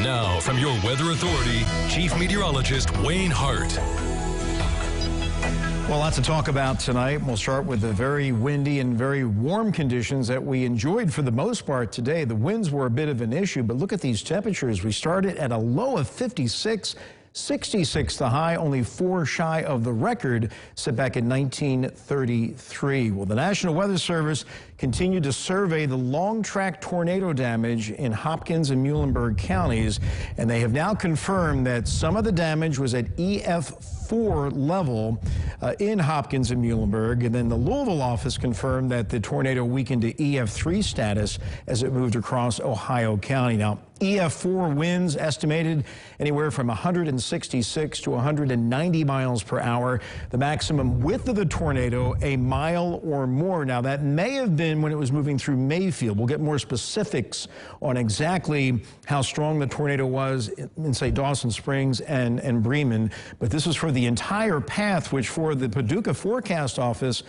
Now, from your weather authority, Chief Meteorologist Wayne Hart. Well, lots to talk about tonight. We'll start with the very windy and very warm conditions that we enjoyed for the most part today. The winds were a bit of an issue, but look at these temperatures. We started at a low of 56. 66 the high, only 4 shy of the record set back in 1933. Well, the National Weather Service continued to survey the long-track tornado damage in Hopkins and Muhlenberg counties, and they have now confirmed that some of the damage was at EF4 level in Hopkins and Muhlenberg, and then the Louisville office confirmed that the tornado weakened to EF3 status as it moved across Ohio County. Now, EF4 winds estimated anywhere from 166 to 190 miles per hour. The maximum width of the tornado, a mile or more. Now, that may have been when it was moving through Mayfield. We'll get more specifics on exactly how strong the tornado was in, say, Dawson Springs and Bremen. But this is for the entire path, which for the Paducah Forecast Office,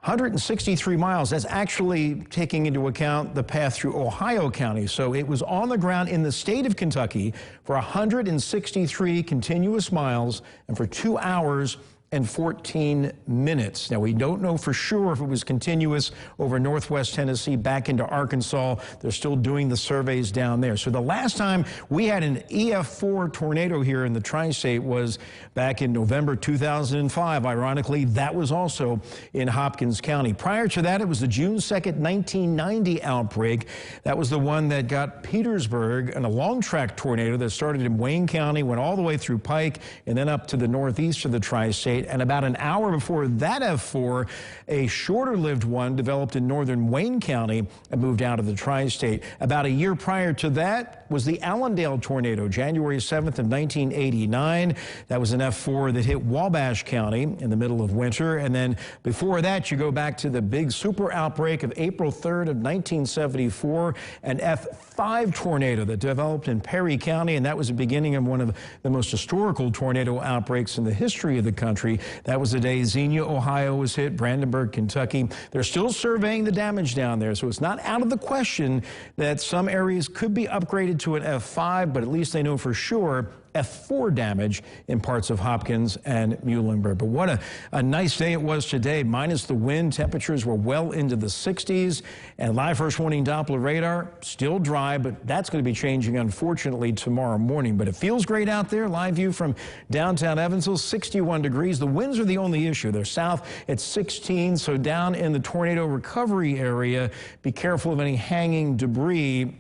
163 miles. That's actually taking into account the path through Ohio County. So it was on the ground in the state of Kentucky for 163 continuous miles and for 2 hours and 14 minutes. Now, we don't know for sure if it was continuous over northwest Tennessee back into Arkansas. They're still doing the surveys down there. So the last time we had an EF4 tornado here in the tri-state was back in November 2005. Ironically, that was also in Hopkins County. Prior to that, it was the June 2nd, 1990 outbreak. That was the one that got Petersburg, and a long-track tornado that started in Wayne County, went all the way through Pike, and then up to the northeast of the tri-state. And about an hour before that F4, a shorter-lived one developed in northern Wayne County and moved out of the tri-state. About a year prior to that was the Allendale tornado, January 7th of 1989. That was an F4 that hit Wabash County in the middle of winter. And then before that, you go back to the big super outbreak of April 3rd of 1974, an F5 tornado that developed in Perry County, and that was the beginning of one of the most historical tornado outbreaks in the history of the country. That was the day Xenia, Ohio was hit, Brandenburg, Kentucky. They're still surveying the damage down there, so it's not out of the question that some areas could be upgraded to an F5, but at least they know for sure F4 damage in parts of Hopkins and Muhlenberg. But what a nice day it was today. Minus the wind, temperatures were well into the 60s. And live first warning Doppler radar, still dry, but that's going to be changing, unfortunately, tomorrow morning. But it feels great out there. Live view from downtown Evansville, 61 degrees. The winds are the only issue. They're south at 16, so down in the tornado recovery area, be careful of any hanging debris.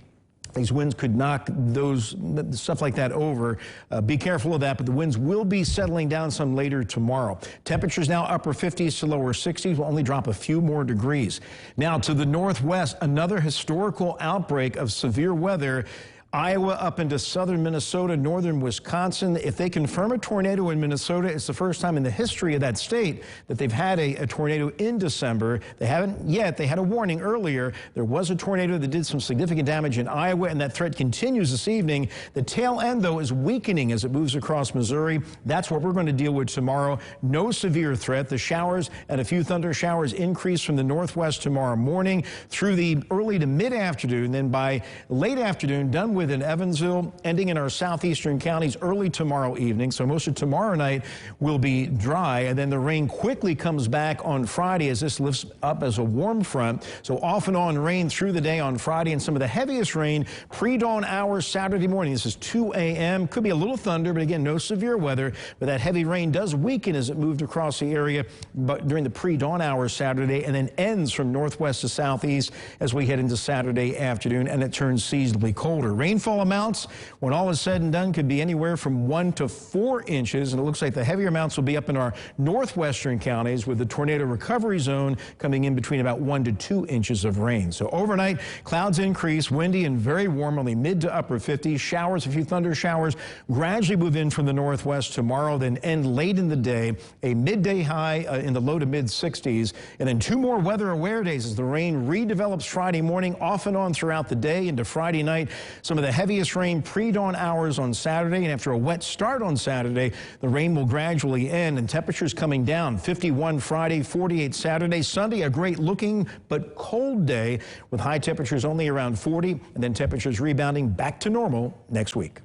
These winds could knock those stuff like that over. Be careful of that, but the winds will be settling down some later tomorrow. Temperatures now upper 50s to lower 60s. Will only drop a few more degrees. Now to the northwest, another historical outbreak of severe weather. Iowa up into southern Minnesota, northern Wisconsin. If they confirm a tornado in Minnesota, it's the first time in the history of that state that they've had a tornado in December. They haven't yet. They had a warning earlier. There was a tornado that did some significant damage in Iowa, and that threat continues this evening. The tail end, though, is weakening as it moves across Missouri. That's what we're going to deal with tomorrow. No severe threat. The showers and a few thunder showers increase from the northwest tomorrow morning through the early to mid-afternoon. Then by late afternoon, done with in Evansville, ending in our southeastern counties early tomorrow evening. So most of tomorrow night will be dry, and then the rain quickly comes back on Friday as this lifts up as a warm front. So off and on rain through the day on Friday, and some of the heaviest rain pre-dawn hours Saturday morning. This is 2 a.m. Could be a little thunder, but again, no severe weather. But that heavy rain does weaken as it moved across the area but during the pre-dawn hours Saturday, and then ends from northwest to southeast as we head into Saturday afternoon, and it turns seasonably colder. Rainfall amounts, when all is said and done, could be anywhere from 1 to 4 inches, and it looks like the heavier amounts will be up in our northwestern counties, with the tornado recovery zone coming in between about 1 to 2 inches of rain. So overnight, clouds increase, windy and very warm, only mid to upper 50s. Showers, a few thunder showers, gradually move in from the northwest tomorrow, then end late in the day. A midday high in the low to mid 60s, and then 2 more weather aware days as the rain redevelops Friday morning, off and on throughout the day into Friday night. Some some of the heaviest rain pre-dawn hours on Saturday, and after a wet start on Saturday, the rain will gradually end and temperatures coming down. 51 Friday, 48 Saturday. Sunday, a great looking but cold day with high temperatures only around 40, and then temperatures rebounding back to normal next week.